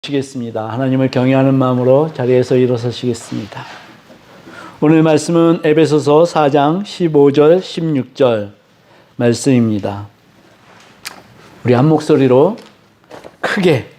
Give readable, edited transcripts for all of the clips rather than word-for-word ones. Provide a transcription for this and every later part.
시겠습니다. 하나님을 경외하는 마음으로 자리에서 일어서시겠습니다. 오늘 말씀은 에베소서 4장 15절 16절 말씀입니다. 우리 한 목소리로 크게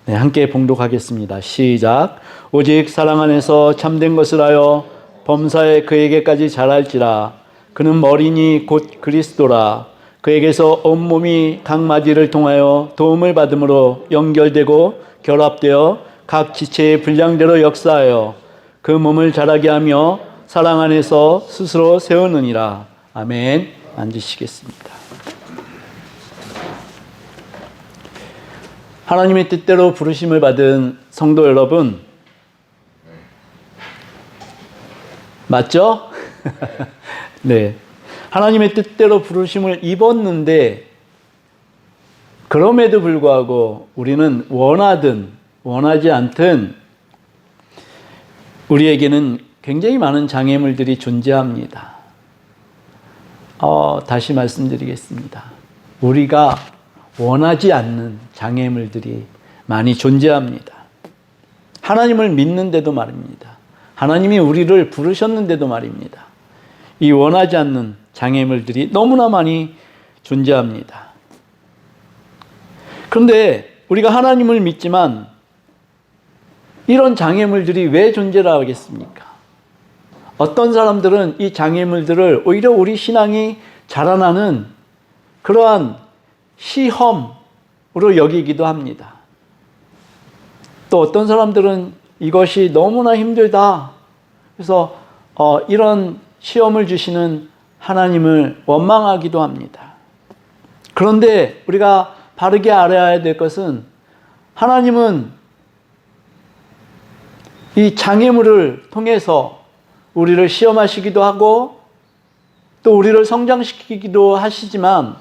함께 봉독하겠습니다. 시작. 오직 사랑 안에서 참된 것을 하여 범사에 그에게까지 자랄지라. 그는 머리니 곧 그리스도라. 그에게서 온몸이 각 마디를 통하여 도움을 받음으로 연결되고 결합되어 각 지체의 분량대로 역사하여 그 몸을 자라게 하며 사랑 안에서 스스로 세우느니라. 아멘. 앉으시겠습니다. 하나님의 뜻대로 부르심을 받은 성도 여러분, 맞죠? 네. 하나님의 뜻대로 부르심을 입었는데 그럼에도 불구하고 우리는 원하든 원하지 않든 우리에게는 굉장히 많은 장애물들이 존재합니다. 다시 말씀드리겠습니다. 우리가 원하지 않는 장애물들이 많이 존재합니다. 하나님을 믿는데도 말입니다. 하나님이 우리를 부르셨는데도 말입니다. 이 원하지 않는 장애물들이 너무나 많이 존재합니다. 그런데 우리가 하나님을 믿지만 이런 장애물들이 왜 존재를 하겠습니까? 어떤 사람들은 이 장애물들을 오히려 우리 신앙이 자라나는 그러한 시험으로 여기기도 합니다. 또 어떤 사람들은 이것이 너무나 힘들다. 그래서 이런 시험을 주시는 하나님을 원망하기도 합니다. 그런데 우리가 바르게 알아야 될 것은 하나님은 이 장애물을 통해서 우리를 시험하시기도 하고 또 우리를 성장시키기도 하시지만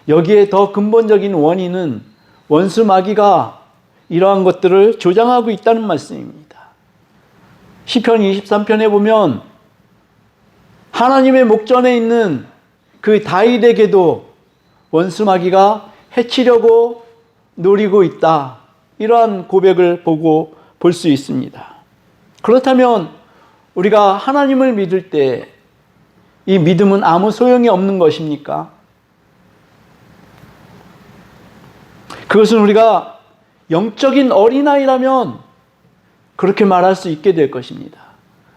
여기에 더 근본적인 원인은 원수 마귀가 이러한 것들을 조장하고 있다는 말씀입니다. 시편 23편에 보면 하나님의 목전에 있는 그 다윗에게도 원수 마귀가 해치려고 노리고 있다. 이러한 고백을 보고 볼 수 있습니다. 그렇다면 우리가 하나님을 믿을 때 이 믿음은 아무 소용이 없는 것입니까? 그것은 우리가 영적인 어린아이라면 그렇게 말할 수 있게 될 것입니다.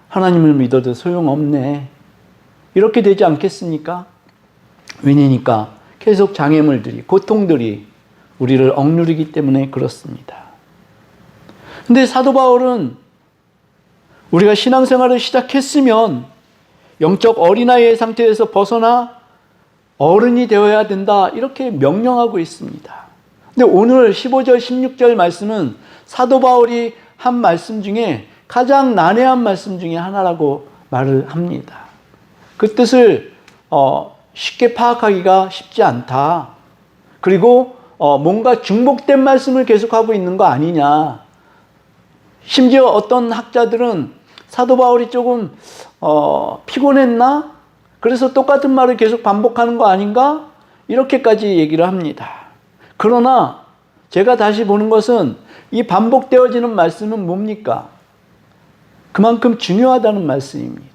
하나님을 믿어도 소용없네. 이렇게 되지 않겠습니까? 왜냐니까 계속 장애물들이, 고통들이 우리를 억누르기 때문에 그렇습니다. 근데 사도 바울은 우리가 신앙생활을 시작했으면 영적 어린아이의 상태에서 벗어나 어른이 되어야 된다. 이렇게 명령하고 있습니다. 근데 오늘 15절, 16절 말씀은 사도 바울이 한 말씀 중에 가장 난해한 말씀 중에 하나라고 말을 합니다. 그 뜻을 쉽게 파악하기가 쉽지 않다. 그리고 뭔가 중복된 말씀을 계속하고 있는 거 아니냐. 심지어 어떤 학자들은 사도 바울이 조금 피곤했나? 그래서 똑같은 말을 계속 반복하는 거 아닌가? 이렇게까지 얘기를 합니다. 그러나 제가 다시 보는 것은 이 반복되어지는 말씀은 뭡니까? 그만큼 중요하다는 말씀입니다.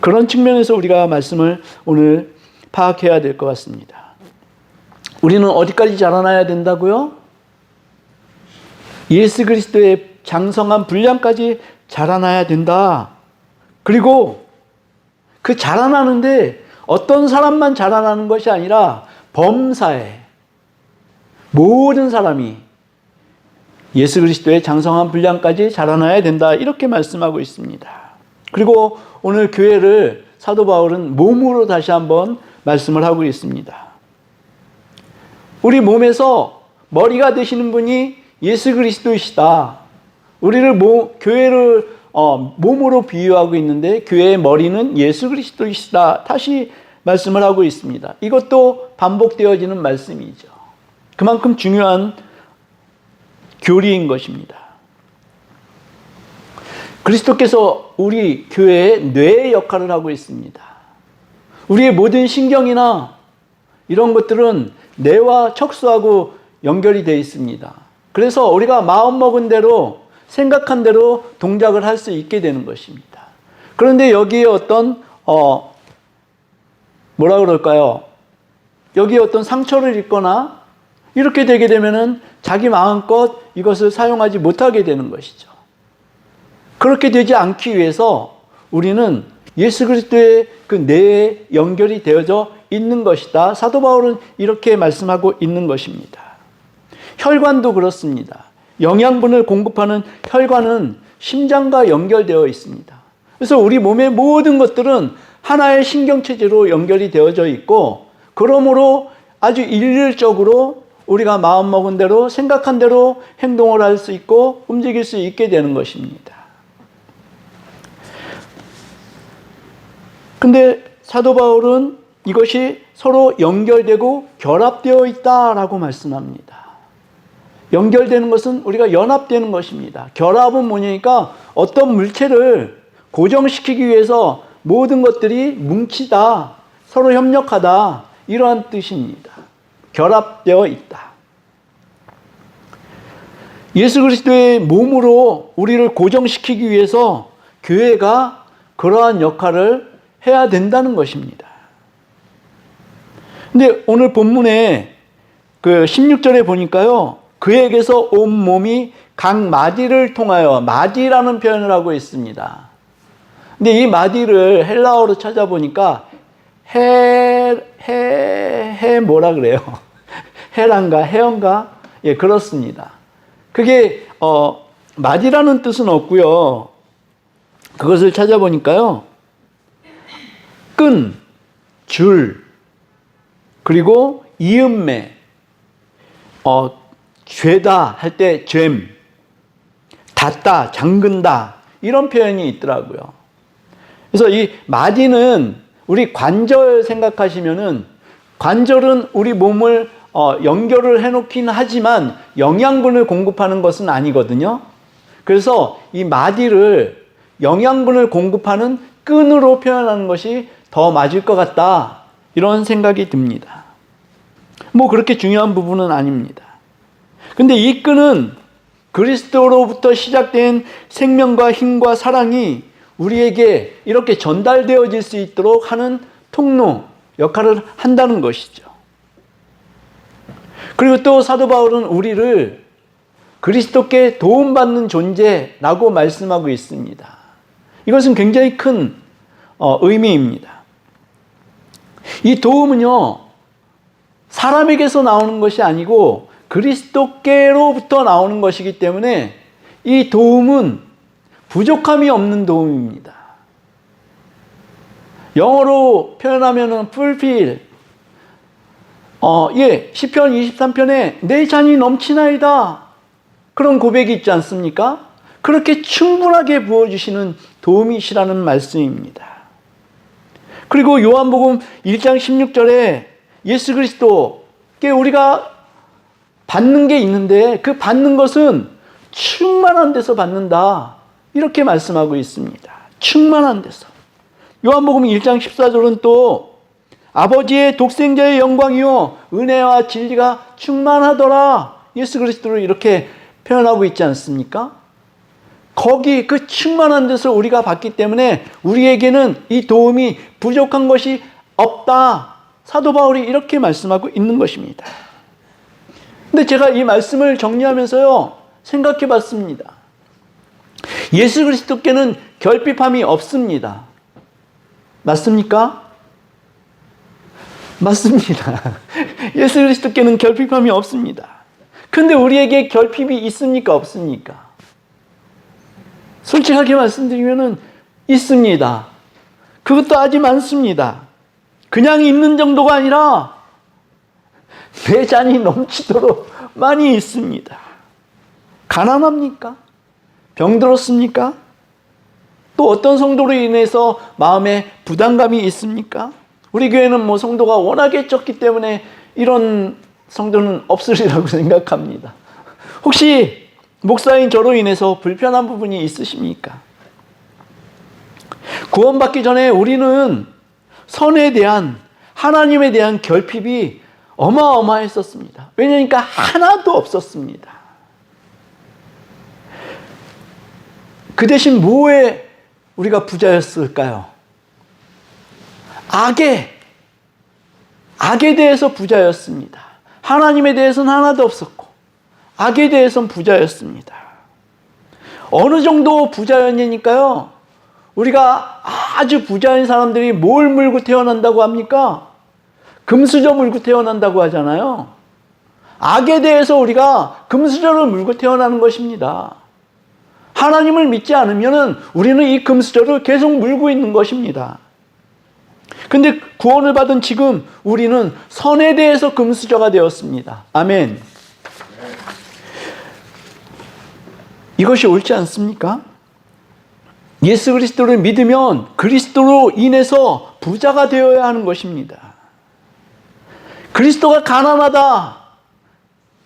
그런 측면에서 우리가 말씀을 오늘 파악해야 될 것 같습니다. 우리는 어디까지 자라나야 된다고요? 예수 그리스도의 장성한 분량까지 자라나야 된다. 그리고 그 자라나는데 어떤 사람만 자라나는 것이 아니라 범사에 모든 사람이 예수 그리스도의 장성한 분량까지 자라나야 된다. 이렇게 말씀하고 있습니다. 그리고 오늘 교회를 사도 바울은 몸으로 다시 한번 말씀을 하고 있습니다. 우리 몸에서 머리가 되시는 분이 예수 그리스도이시다. 우리를 교회를 몸으로 비유하고 있는데 교회의 머리는 예수 그리스도이시다. 다시 말씀을 하고 있습니다. 이것도 반복되어지는 말씀이죠. 그만큼 중요한 교리인 것입니다. 그리스도께서 우리 교회의 뇌의 역할을 하고 있습니다. 우리의 모든 신경이나 이런 것들은 뇌와 척수하고 연결이 되어 있습니다. 그래서 우리가 마음먹은 대로 생각한 대로 동작을 할 수 있게 되는 것입니다. 그런데 여기에 어떤 뭐라 그럴까요? 여기에 어떤 상처를 입거나 이렇게 되게 되면은 자기 마음껏 이것을 사용하지 못하게 되는 것이죠. 그렇게 되지 않기 위해서 우리는 예수 그리스도의 그 뇌에 연결이 되어져 있는 것이다. 사도 바울은 이렇게 말씀하고 있는 것입니다. 혈관도 그렇습니다. 영양분을 공급하는 혈관은 심장과 연결되어 있습니다. 그래서 우리 몸의 모든 것들은 하나의 신경체제로 연결이 되어져 있고, 그러므로 아주 일률적으로 우리가 마음먹은 대로 생각한 대로 행동을 할 수 있고 움직일 수 있게 되는 것입니다. 근데 사도 바울은 이것이 서로 연결되고 결합되어 있다라고 말씀합니다. 연결되는 것은 우리가 연합되는 것입니다. 결합은 뭐냐니까 어떤 물체를 고정시키기 위해서 모든 것들이 뭉치다, 서로 협력하다, 이러한 뜻입니다. 결합되어 있다. 예수 그리스도의 몸으로 우리를 고정시키기 위해서 교회가 그러한 역할을 해야 된다는 것입니다. 근데 오늘 본문에 그 16절에 보니까요, 그에게서 온 몸이 각 마디를 통하여, 마디라는 표현을 하고 있습니다. 근데 이 마디를 헬라어로 찾아보니까 뭐라 그래요? 헤란가 헤언가? 예, 그렇습니다. 그게 마디라는 뜻은 없고요. 그것을 찾아보니까요, 끈, 줄, 그리고 이음매, 죄다 할 때 젬, 닫다, 잠근다, 이런 표현이 있더라고요. 그래서 이 마디는 우리 관절 생각하시면은, 관절은 우리 몸을 연결을 해놓긴 하지만 영양분을 공급하는 것은 아니거든요. 그래서 이 마디를 영양분을 공급하는 끈으로 표현하는 것이 더 맞을 것 같다, 이런 생각이 듭니다. 뭐 그렇게 중요한 부분은 아닙니다. 근데 이 끈은 그리스도로부터 시작된 생명과 힘과 사랑이 우리에게 이렇게 전달되어질 수 있도록 하는 통로 역할을 한다는 것이죠. 그리고 또 사도 바울은 우리를 그리스도께 도움받는 존재라고 말씀하고 있습니다. 이것은 굉장히 큰 의미입니다. 이 도움은요, 사람에게서 나오는 것이 아니고 그리스도께로부터 나오는 것이기 때문에 이 도움은 부족함이 없는 도움입니다. 영어로 표현하면은 fulfill. 시편 23편에 내 잔이 넘치나이다, 그런 고백이 있지 않습니까? 그렇게 충분하게 부어주시는 도움이시라는 말씀입니다. 그리고 요한복음 1장 16절에 예수 그리스도께 우리가 받는 게 있는데 그 받는 것은 충만한 데서 받는다, 이렇게 말씀하고 있습니다. 충만한 데서. 요한복음 1장 14절은 또 아버지의 독생자의 영광이요 은혜와 진리가 충만하더라, 예수 그리스도를 이렇게 표현하고 있지 않습니까? 거기 그 충만한 데서 우리가 받기 때문에 우리에게는 이 도움이 부족한 것이 없다, 사도 바울이 이렇게 말씀하고 있는 것입니다. 근데 제가 이 말씀을 정리하면서요, 생각해 봤습니다. 예수 그리스도께는 결핍함이 없습니다. 맞습니까? 맞습니다. 예수 그리스도께는 결핍함이 없습니다. 근데 우리에게 결핍이 있습니까? 없습니까? 솔직하게 말씀드리면은 있습니다. 그것도 아주 많습니다. 그냥 있는 정도가 아니라 내 잔이 넘치도록 많이 있습니다. 가난합니까? 병들었습니까? 또 어떤 성도로 인해서 마음에 부담감이 있습니까? 우리 교회는 뭐 성도가 워낙에 적기 때문에 이런 성도는 없으리라고 생각합니다. 혹시 목사인 저로 인해서 불편한 부분이 있으십니까? 구원받기 전에 우리는 선에 대한, 하나님에 대한 결핍이 어마어마했었습니다. 왜냐니까 하나도 없었습니다. 그 대신 뭐에 우리가 부자였을까요? 악에 대해서 부자였습니다. 하나님에 대해서는 하나도 없었고 악에 대해서는 부자였습니다. 어느 정도 부자였냐니까요. 우리가 아주 부자인 사람들이 뭘 물고 태어난다고 합니까? 금수저 물고 태어난다고 하잖아요. 악에 대해서 우리가 금수저를 물고 태어나는 것입니다. 하나님을 믿지 않으면 우리는 이 금수저를 계속 물고 있는 것입니다. 근데 구원을 받은 지금 우리는 선에 대해서 금수저가 되었습니다. 아멘. 이것이 옳지 않습니까? 예수 그리스도를 믿으면 그리스도로 인해서 부자가 되어야 하는 것입니다. 그리스도가 가난하다.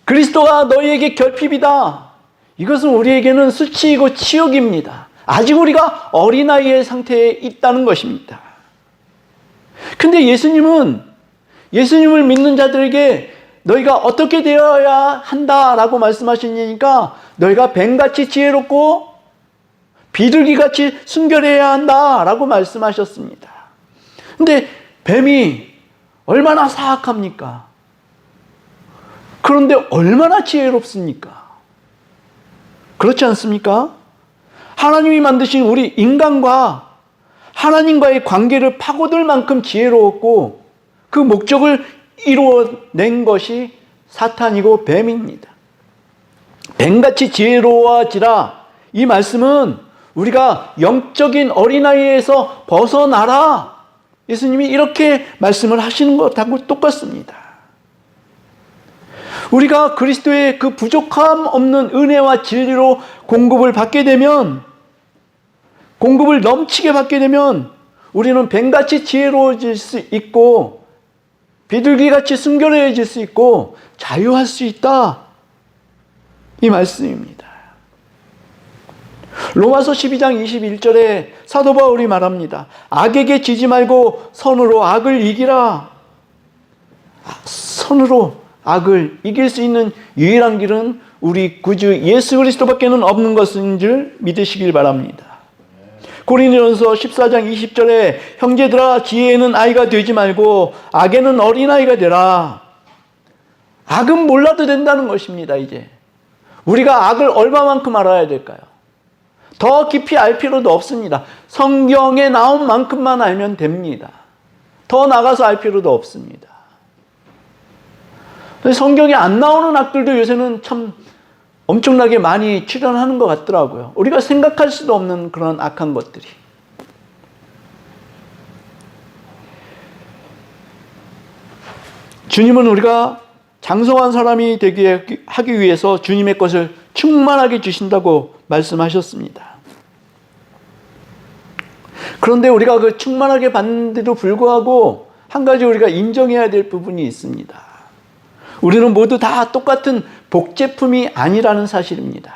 그리스도가 너희에게 결핍이다. 이것은 우리에게는 수치이고 치욕입니다. 아직 우리가 어린아이의 상태에 있다는 것입니다. 근데 예수님을 믿는 자들에게 너희가 어떻게 되어야 한다라고 말씀하시니까 너희가 뱀같이 지혜롭고 비둘기같이 순결해야 한다라고 말씀하셨습니다. 근데 뱀이 얼마나 사악합니까? 그런데 얼마나 지혜롭습니까? 그렇지 않습니까? 하나님이 만드신 우리 인간과 하나님과의 관계를 파고들 만큼 지혜로웠고 그 목적을 이루어낸 것이 사탄이고 뱀입니다. 뱀같이 지혜로워지라. 이 말씀은 우리가 영적인 어린아이에서 벗어나라. 예수님이 이렇게 말씀을 하시는 것하고 똑같습니다. 우리가 그리스도의 그 부족함 없는 은혜와 진리로 공급을 받게 되면, 공급을 넘치게 받게 되면 우리는 뱀같이 지혜로워질 수 있고 비둘기같이 순결해질 수 있고 자유할 수 있다. 이 말씀입니다. 로마서 12장 21절에 사도 바울이 말합니다. 악에게 지지 말고 선으로 악을 이기라. 선으로 악을 이길 수 있는 유일한 길은 우리 구주 예수 그리스도밖에는 없는 것인 줄 믿으시길 바랍니다. 고린도전서 14장 20절에 형제들아 지혜에는 아이가 되지 말고 악에는 어린아이가 되라. 악은 몰라도 된다는 것입니다. 이제 우리가 악을 얼마만큼 알아야 될까요? 더 깊이 알 필요도 없습니다. 성경에 나온 만큼만 알면 됩니다. 더 나가서 알 필요도 없습니다. 성경에 안 나오는 악들도 요새는 참 엄청나게 많이 출현하는 것 같더라고요. 우리가 생각할 수도 없는 그런 악한 것들이. 주님은 우리가 장성한 사람이 되게 하기 위해서 주님의 것을 충만하게 주신다고 말씀하셨습니다. 그런데 우리가 그 충만하게 받는데도 불구하고 한 가지 우리가 인정해야 될 부분이 있습니다. 우리는 모두 다 똑같은 복제품이 아니라는 사실입니다.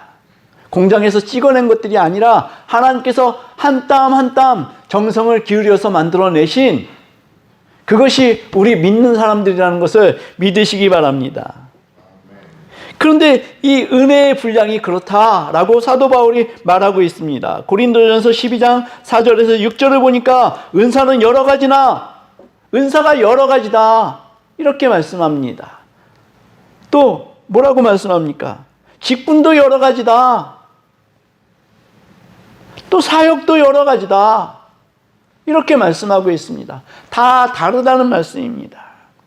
공장에서 찍어낸 것들이 아니라 하나님께서 한 땀 한 땀 정성을 기울여서 만들어내신 그것이 우리 믿는 사람들이라는 것을 믿으시기 바랍니다. 그런데 이 은혜의 분량이 그렇다라고 사도 바울이 말하고 있습니다. 고린도전서 12장 4절에서 6절을 보니까 은사는 여러 가지나 은사가 여러 가지다 이렇게 말씀합니다. 또 뭐라고 말씀합니까? 직분도 여러 가지다. 또 사역도 여러 가지다. 이렇게 말씀하고 있습니다. 다 다르다는 말씀입니다.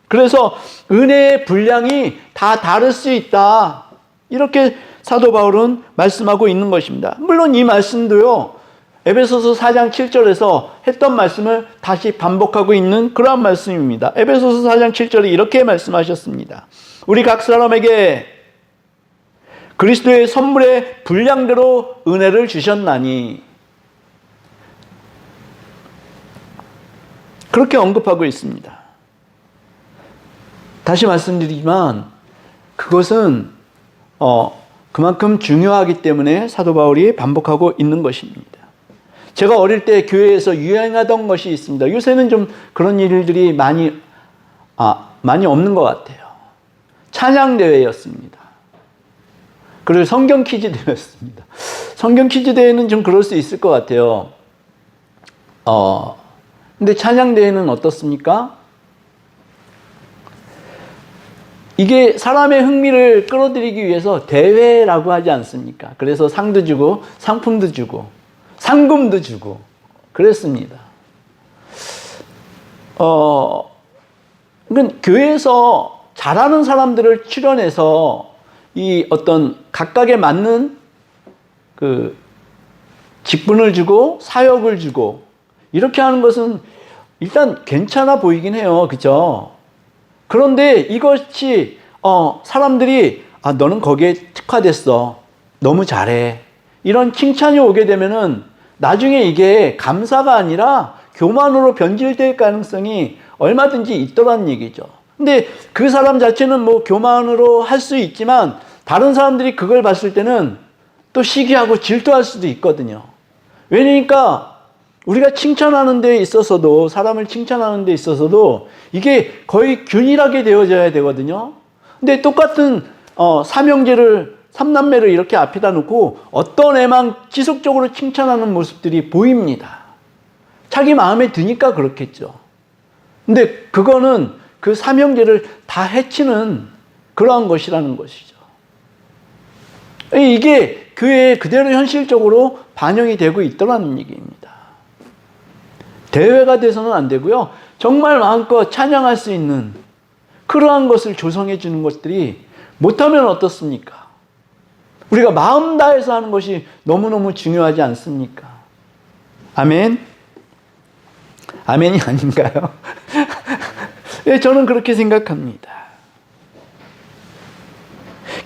그래서 은혜의 분량이 다 다를 수 있다. 이렇게 사도 바울은 말씀하고 있는 것입니다. 물론 이 말씀도요. 에베소서 4장 7절에서 했던 말씀을 다시 반복하고 있는 그러한 말씀입니다. 에베소서 4장 7절에 이렇게 말씀하셨습니다. 우리 각 사람에게 그리스도의 선물의 분량대로 은혜를 주셨나니 그렇게 언급하고 있습니다. 다시 말씀드리지만 그것은 그만큼 중요하기 때문에 사도 바울이 반복하고 있는 것입니다. 제가 어릴 때 교회에서 유행하던 것이 있습니다. 요새는 좀 그런 일들이 많이 없는 것 같아요. 찬양 대회였습니다. 그리고 성경 퀴즈 대회였습니다. 성경 퀴즈 대회는 좀 그럴 수 있을 것 같아요. 근데 찬양 대회는 어떻습니까? 이게 사람의 흥미를 끌어들이기 위해서 대회라고 하지 않습니까? 그래서 상도 주고 상품도 주고 상금도 주고 그랬습니다. 그러니까 교회에서 잘하는 사람들을 출연해서 이 어떤 각각에 맞는 그 직분을 주고 사역을 주고 이렇게 하는 것은 일단 괜찮아 보이긴 해요. 그죠? 그런데 이것이 사람들이 너는 거기에 특화됐어. 너무 잘해. 이런 칭찬이 오게 되면은 나중에 이게 감사가 아니라 교만으로 변질될 가능성이 얼마든지 있더란 얘기죠. 근데 그 사람 자체는 뭐 교만으로 할 수 있지만 다른 사람들이 그걸 봤을 때는 또 시기하고 질투할 수도 있거든요. 왜냐니까 우리가 칭찬하는 데 있어서도 사람을 칭찬하는 데 있어서도 이게 거의 균일하게 되어져야 되거든요. 근데 똑같은 삼형제를 삼남매를 이렇게 앞에다 놓고 어떤 애만 지속적으로 칭찬하는 모습들이 보입니다. 자기 마음에 드니까 그렇겠죠. 근데 그거는 그 삼형제를 다 해치는 그러한 것이라는 것이죠. 이게 교회에 그대로 현실적으로 반영이 되고 있더라는 얘기입니다. 대회가 돼서는 안 되고요. 정말 마음껏 찬양할 수 있는 그러한 것을 조성해 주는 것들이 못하면 어떻습니까? 우리가 마음 다해서 하는 것이 너무너무 중요하지 않습니까? 아멘? 아멘이 아닌가요? 네, 저는 그렇게 생각합니다.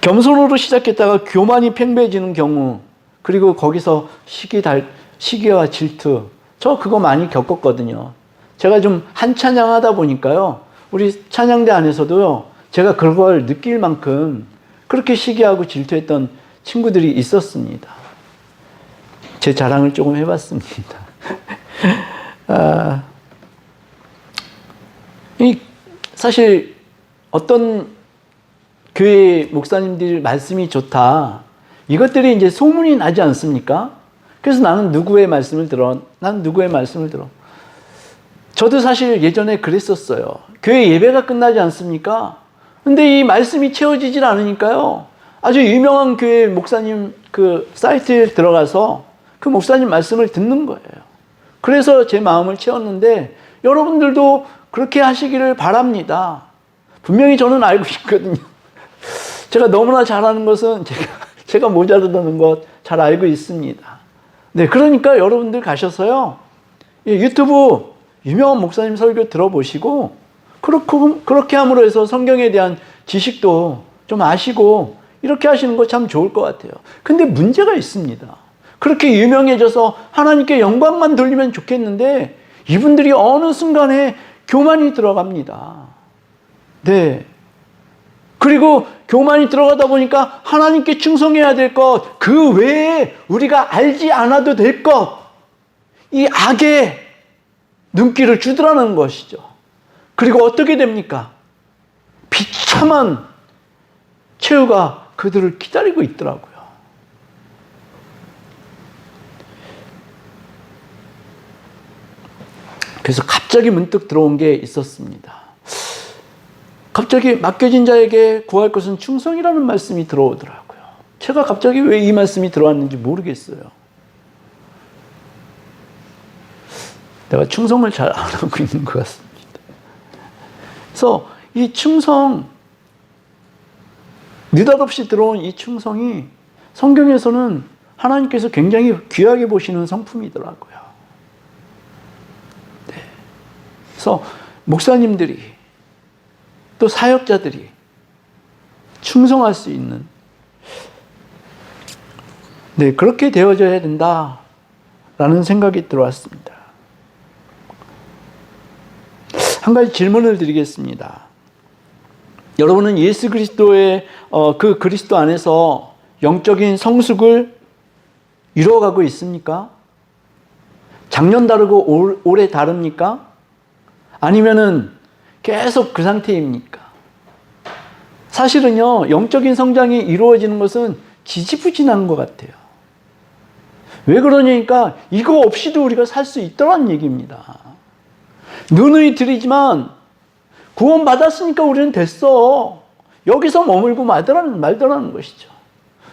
겸손으로 시작했다가 교만이 팽배해지는 경우, 그리고 거기서 시기와 질투, 저 그거 많이 겪었거든요. 제가 좀 한 찬양 하다 보니까요, 우리 찬양대 안에서도요, 제가 그걸 느낄 만큼 그렇게 시기하고 질투했던 친구들이 있었습니다. 제 자랑을 조금 해봤습니다. 사실 어떤 교회 목사님들 말씀이 좋다, 이것들이 이제 소문이 나지 않습니까? 그래서 나는 누구의 말씀을 들어. 저도 사실 예전에 그랬었어요. 교회 예배가 끝나지 않습니까? 근데 이 말씀이 채워지질 않으니까요, 아주 유명한 교회 목사님 그 사이트에 들어가서 그 목사님 말씀을 듣는 거예요. 그래서 제 마음을 채웠는데 여러분들도 그렇게 하시기를 바랍니다. 분명히 저는 알고 있거든요. 제가 너무나 잘하는 것은 제가 모자르다는 것 잘 알고 있습니다. 네, 그러니까 여러분들 가셔서요, 유튜브 유명한 목사님 설교 들어보시고, 그렇게 함으로 해서 성경에 대한 지식도 좀 아시고, 이렇게 하시는 거 참 좋을 것 같아요. 근데 문제가 있습니다. 그렇게 유명해져서 하나님께 영광만 돌리면 좋겠는데, 이분들이 어느 순간에 교만이 들어갑니다. 네. 그리고 교만이 들어가다 보니까 하나님께 충성해야 될 것, 그 외에 우리가 알지 않아도 될 것, 이 악에 눈길을 주더라는 것이죠. 그리고 어떻게 됩니까? 비참한 최후가 그들을 기다리고 있더라고요. 그래서 갑자기 문득 들어온 게 있었습니다. 갑자기 맡겨진 자에게 구할 것은 충성이라는 말씀이 들어오더라고요. 제가 갑자기 왜 이 말씀이 들어왔는지 모르겠어요. 내가 충성을 잘 안 하고 있는 것 같습니다. 그래서 이 충성, 느닷없이 들어온 이 충성이 성경에서는 하나님께서 굉장히 귀하게 보시는 성품이더라고요. 네. 그래서 목사님들이 또 사역자들이 충성할 수 있는, 네, 그렇게 되어져야 된다라는 생각이 들어왔습니다. 한 가지 질문을 드리겠습니다. 여러분은 예수 그리스도의 그 그리스도 안에서 영적인 성숙을 이루어가고 있습니까? 작년 다르고 올해 다릅니까? 아니면은 계속 그 상태입니까? 사실은요, 영적인 성장이 이루어지는 것은 지지부진한 것 같아요. 왜 그러냐니까 이거 없이도 우리가 살 수 있더란 얘기입니다. 누누이 드리지만 구원받았으니까 우리는 됐어. 여기서 머물고 말더라는 것이죠.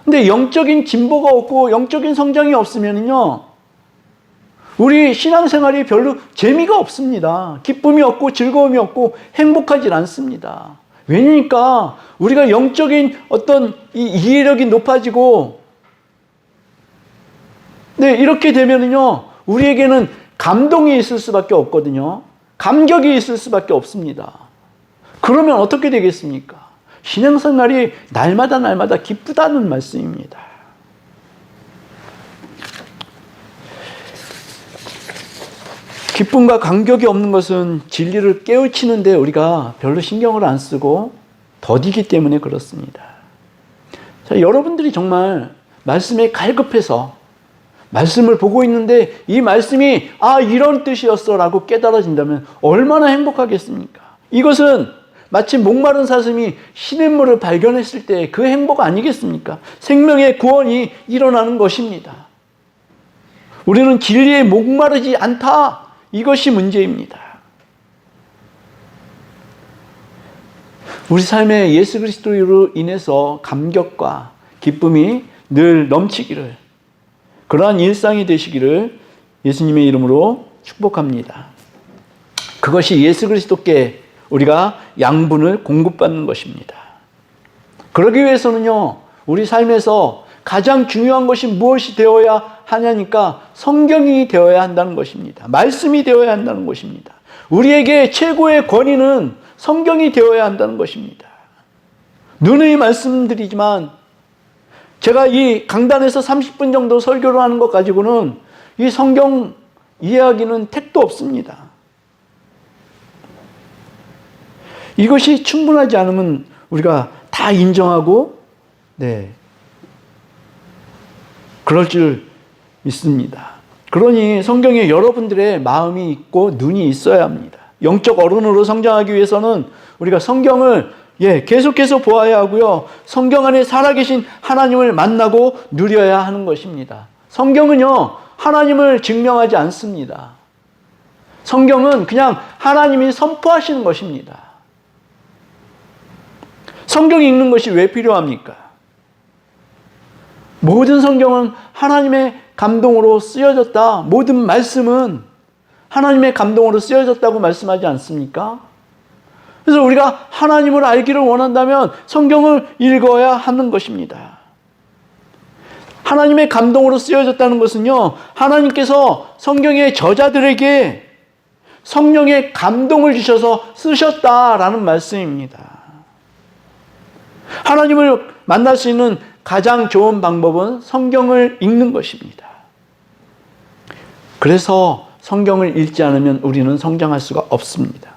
근데 영적인 진보가 없고 영적인 성장이 없으면요, 우리 신앙생활이 별로 재미가 없습니다. 기쁨이 없고 즐거움이 없고 행복하지 않습니다. 왜냐니까 우리가 영적인 어떤 이해력이 높아지고, 네, 이렇게 되면요, 우리에게는 감동이 있을 수밖에 없거든요. 감격이 있을 수밖에 없습니다. 그러면 어떻게 되겠습니까? 신앙생활이 날마다 기쁘다는 말씀입니다. 기쁨과 감격이 없는 것은 진리를 깨우치는데 우리가 별로 신경을 안 쓰고 더디기 때문에 그렇습니다. 자, 여러분들이 정말 말씀에 갈급해서 말씀을 보고 있는데 이 말씀이 이런 뜻이었어 라고 깨달아진다면 얼마나 행복하겠습니까? 이것은 마치 목마른 사슴이 시냇물을 발견했을 때 그 행복 아니겠습니까? 생명의 구원이 일어나는 것입니다. 우리는 진리에 목마르지 않다. 이것이 문제입니다. 우리 삶에 예수 그리스도로 인해서 감격과 기쁨이 늘 넘치기를, 그러한 일상이 되시기를 예수님의 이름으로 축복합니다. 그것이 예수 그리스도께 우리가 양분을 공급받는 것입니다. 그러기 위해서는요, 우리 삶에서 가장 중요한 것이 무엇이 되어야 하냐니까 성경이 되어야 한다는 것입니다. 말씀이 되어야 한다는 것입니다. 우리에게 최고의 권위는 성경이 되어야 한다는 것입니다. 누누이 말씀드리지만 제가 이 강단에서 30분 정도 설교를 하는 것 가지고는 이 성경 이해하기는 택도 없습니다. 이것이 충분하지 않으면 우리가 다 인정하고, 네, 그럴 줄 믿습니다. 그러니 성경에 여러분들의 마음이 있고 눈이 있어야 합니다. 영적 어른으로 성장하기 위해서는 우리가 성경을 계속해서 보아야 하고요. 성경 안에 살아계신 하나님을 만나고 누려야 하는 것입니다. 성경은요, 하나님을 증명하지 않습니다. 성경은 그냥 하나님이 선포하시는 것입니다. 성경 읽는 것이 왜 필요합니까? 모든 성경은 하나님의 감동으로 쓰여졌다. 모든 말씀은 하나님의 감동으로 쓰여졌다고 말씀하지 않습니까? 그래서 우리가 하나님을 알기를 원한다면 성경을 읽어야 하는 것입니다. 하나님의 감동으로 쓰여졌다는 것은요, 하나님께서 성경의 저자들에게 성령의 감동을 주셔서 쓰셨다라는 말씀입니다. 하나님을 만날 수 있는 가장 좋은 방법은 성경을 읽는 것입니다. 그래서 성경을 읽지 않으면 우리는 성장할 수가 없습니다.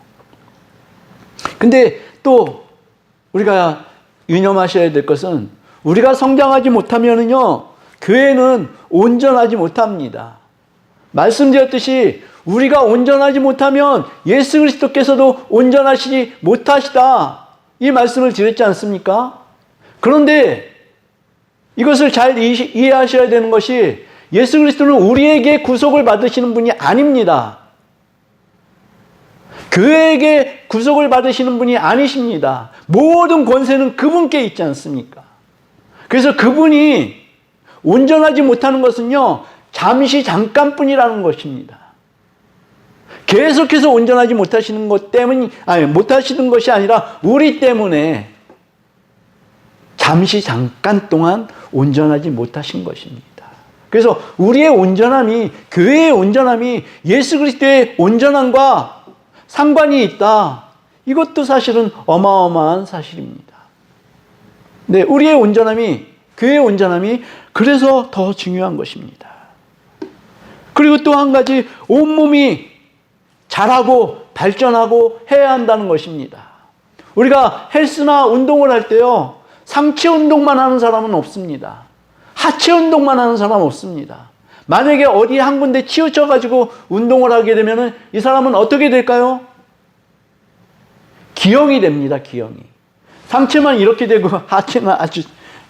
근데 또 우리가 유념하셔야 될 것은 우리가 성장하지 못하면요, 교회는 온전하지 못합니다. 말씀드렸듯이 우리가 온전하지 못하면 예수 그리스도께서도 온전하시지 못하시다. 이 말씀을 드렸지 않습니까? 그런데 이것을 잘 이해하셔야 되는 것이 예수 그리스도는 우리에게 구속을 받으시는 분이 아닙니다. 교회에게 구속을 받으시는 분이 아니십니다. 모든 권세는 그분께 있지 않습니까? 그래서 그분이 온전하지 못하는 것은요, 잠깐뿐이라는 것입니다. 계속해서 온전하지 못하시는 것 때문이, 못하시는 것이 아니라 우리 때문에 잠깐 동안 온전하지 못하신 것입니다. 그래서 우리의 온전함이, 교회의 온전함이 예수 그리스도의 온전함과 상관이 있다. 이것도 사실은 어마어마한 사실입니다. 네, 우리의 온전함이, 교회의 온전함이 그래서 더 중요한 것입니다. 그리고 또 한 가지, 온몸이 자라고 발전하고 해야 한다는 것입니다. 우리가 헬스나 운동을 할 때요, 상체 운동만 하는 사람은 없습니다. 하체 운동만 하는 사람은 없습니다. 만약에 어디 한 군데 치우쳐가지고 운동을 하게 되면 이 사람은 어떻게 될까요? 기형이 됩니다, 기형이. 상체만 이렇게 되고 하체는 아주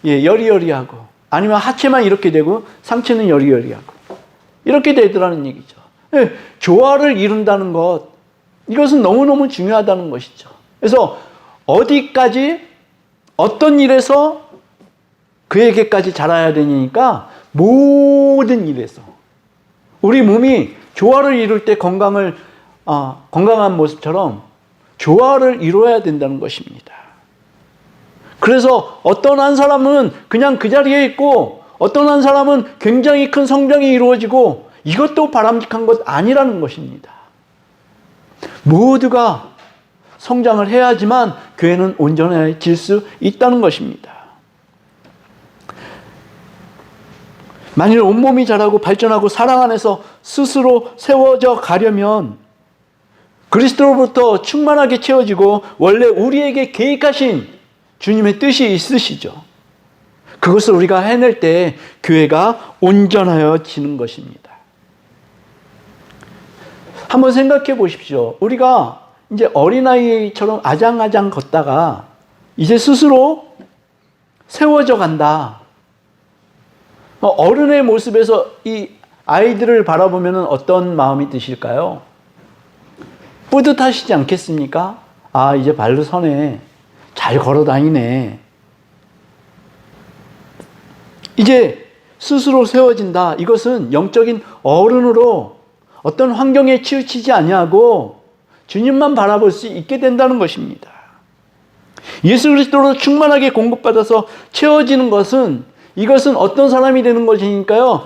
여리여리하고, 아니면 하체만 이렇게 되고 상체는 여리여리하고. 이렇게 되더라는 얘기죠. 예, 조화를 이룬다는 것, 이것은 너무너무 중요하다는 것이죠. 그래서 어디까지 어떤 일에서 그에게까지 자라야 되니까 모든 일에서 우리 몸이 조화를 이룰 때 건강한 모습처럼 조화를 이루어야 된다는 것입니다. 그래서 어떤 한 사람은 그냥 그 자리에 있고 어떤 한 사람은 굉장히 큰 성장이 이루어지고 이것도 바람직한 것 아니라는 것입니다. 모두가 성장을 해야지만 교회는 온전해질 수 있다는 것입니다. 만일 온몸이 자라고 발전하고 사랑 안에서 스스로 세워져 가려면 그리스도로부터 충만하게 채워지고 원래 우리에게 계획하신 주님의 뜻이 있으시죠. 그것을 우리가 해낼 때 교회가 온전하여지는 것입니다. 한번 생각해 보십시오. 우리가 이제 어린아이처럼 아장아장 걷다가 이제 스스로 세워져 간다. 어른의 모습에서 이 아이들을 바라보면 어떤 마음이 드실까요? 뿌듯하시지 않겠습니까? 아, 이제 발로 서네. 잘 걸어 다니네. 이제 스스로 세워진다. 이것은 영적인 어른으로 어떤 환경에 치우치지 아니하고 주님만 바라볼 수 있게 된다는 것입니다. 예수 그리스도로 충만하게 공급받아서 채워지는 것은 이것은 어떤 사람이 되는 것이니까요.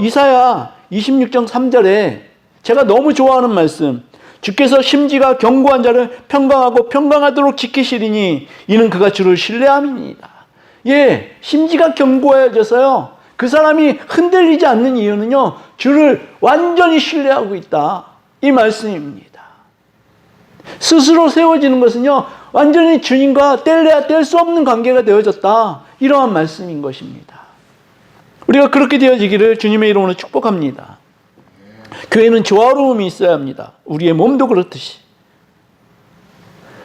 이사야 26장 3절에 제가 너무 좋아하는 말씀, 주께서 심지가 견고한 자를 평강하고 평강하도록 지키시리니 이는 그가 주를 신뢰함이니이다. 예, 심지가 견고해져서요. 그 사람이 흔들리지 않는 이유는요, 주를 완전히 신뢰하고 있다. 이 말씀입니다. 스스로 세워지는 것은요, 완전히 주님과 뗄래야 뗄 수 없는 관계가 되어졌다. 이러한 말씀인 것입니다. 우리가 그렇게 되어지기를 주님의 이름으로 축복합니다. 교회는 조화로움이 있어야 합니다. 우리의 몸도 그렇듯이.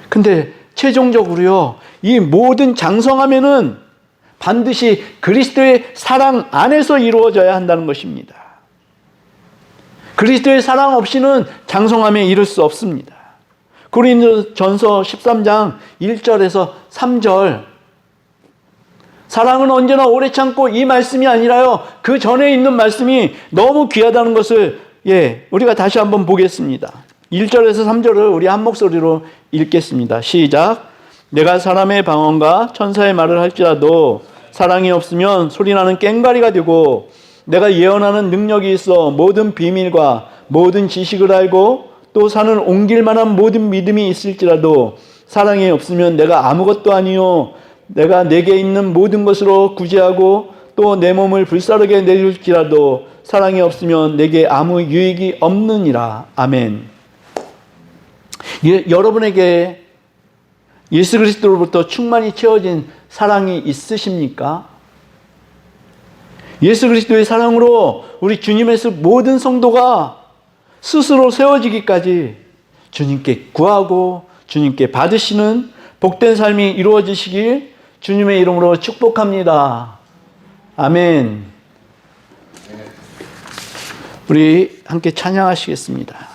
근데 최종적으로요, 이 모든 장성함에는 반드시 그리스도의 사랑 안에서 이루어져야 한다는 것입니다. 그리스도의 사랑 없이는 장성함에 이를 수 없습니다. 고린도전서 13장 1절에서 3절, 사랑은 언제나 오래 참고, 이 말씀이 아니라요, 그 전에 있는 말씀이 너무 귀하다는 것을 우리가 다시 한번 보겠습니다. 1절에서 3절을 우리 한 목소리로 읽겠습니다. 시작. 내가 사람의 방언과 천사의 말을 할지라도 사랑이 없으면 소리나는 꽹과리가 되고, 내가 예언하는 능력이 있어 모든 비밀과 모든 지식을 알고 또 산을 옮길 만한 모든 믿음이 있을지라도 사랑이 없으면 내가 아무것도 아니요, 내가 내게 있는 모든 것으로 구제하고 또 내 몸을 불사르게 내줄지라도 사랑이 없으면 내게 아무 유익이 없느니라. 아멘. 여러분에게 예수 그리스도로부터 충만히 채워진 사랑이 있으십니까? 예수 그리스도의 사랑으로 우리 주님의 모든 성도가 스스로 세워지기까지 주님께 구하고 주님께 받으시는 복된 삶이 이루어지시길 주님의 이름으로 축복합니다. 아멘. 우리 함께 찬양하시겠습니다.